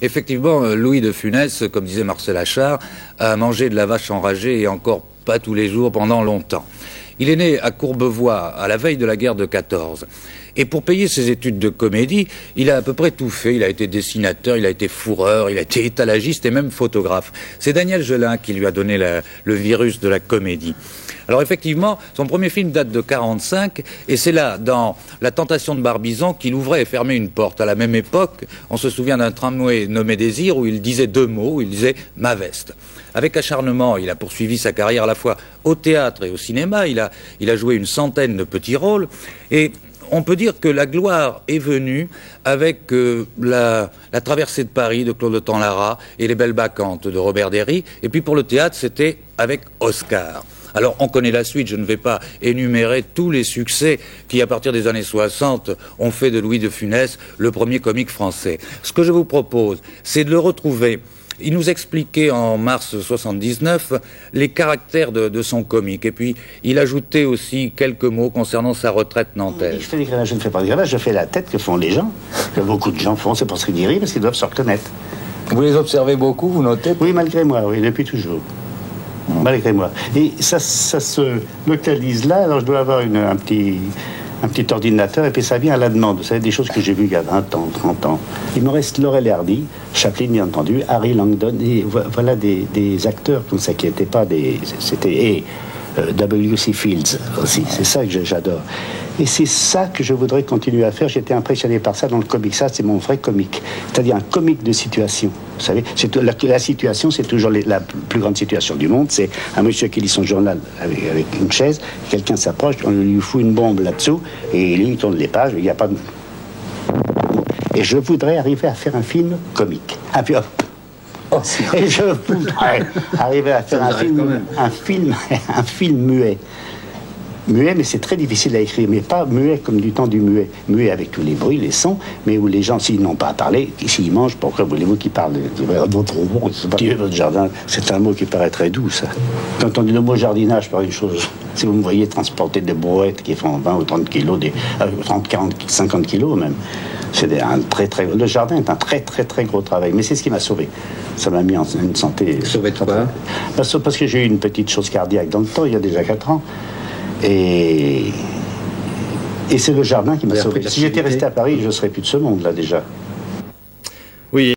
Effectivement, Louis de Funès, comme disait Marcel Achard, a mangé de la vache enragée et encore pas tous les jours pendant longtemps. Il est né à Courbevoie, à la veille de la guerre de 14. Et pour payer ses études de comédie, il a à peu près tout fait. Il a été dessinateur, il a été fourreur, il a été étalagiste et même photographe. C'est Daniel Gelin qui lui a donné le virus de la comédie. Alors effectivement, son premier film date de 45 et c'est là, dans La Tentation de Barbizon, qu'il ouvrait et fermait une porte. À la même époque, on se souvient d'un tramway nommé Désir où il disait deux mots, il disait « ma veste ». Avec acharnement, il a poursuivi sa carrière à la fois au théâtre et au cinéma. Il a joué une centaine de petits rôles et on peut dire que la gloire est venue avec la traversée de Paris de Claude Tanlara et Les Belles Bacchantes de Robert Derry. Et puis pour le théâtre, c'était avec Oscar. Alors, on connaît la suite, je ne vais pas énumérer tous les succès qui, à partir des années 60, ont fait de Louis de Funès le premier comique français. Ce que je vous propose, c'est de le retrouver. Il nous expliquait en mars 79 les caractères de son comique. Et puis, il ajoutait aussi quelques mots concernant sa retraite nantaise. Je fais des gravages, je ne fais pas des gravages, je fais la tête que font les gens, que beaucoup de gens font, c'est pour ça qu'ils rient, parce qu'ils doivent se reconnaître. Vous les observez beaucoup, vous notez? Oui, malgré moi, oui, depuis toujours. Malgré moi. Et ça se localise là, alors je dois avoir un petit ordinateur, et puis ça vient à la demande. Vous savez, des choses que j'ai vues il y a 20 ans, 30 ans. Il me reste Laurel et Hardy, Chaplin, bien entendu, Harry Langdon, et voilà des acteurs comme ça qui n'étaient pas des... C'était... W.C. Fields aussi, c'est ça que j'adore. Et c'est ça que je voudrais continuer à faire. J'étais impressionné par ça dans le comique. Ça, c'est mon vrai comique. C'est-à-dire un comique de situation. Vous savez, la situation, c'est toujours la plus grande situation du monde. C'est un monsieur qui lit son journal avec une chaise, quelqu'un s'approche, on lui fout une bombe là-dessous, et lui, il tourne les pages, il n'y a pas de... Et je voudrais arriver à faire un film comique. Ah, puis hop. Et je voudrais arriver à faire un film muet. Muet, mais c'est très difficile à écrire, mais pas muet comme du temps du muet. Muet avec tous les bruits, les sons, mais où les gens, s'ils n'ont pas à parler, s'ils mangent, pourquoi voulez-vous qu'ils parlent votre jardin, c'est un mot qui paraît très doux, ça. Quand on dit le mot jardinage, par une chose, si vous me voyez transporter des brouettes qui font 20 ou 30 kilos, 30, 40, 50 kilos même, c'est un très... Le jardin est un très gros travail, mais c'est ce qui m'a sauvé. Ça m'a mis en une santé... Sauvé de quoi? Parce que j'ai eu une petite chose cardiaque dans le temps, il y a déjà 4 ans. Et c'est le jardin qui m'a sauvé. Si j'étais resté à Paris, je ne serais plus de ce monde, là, déjà. Oui.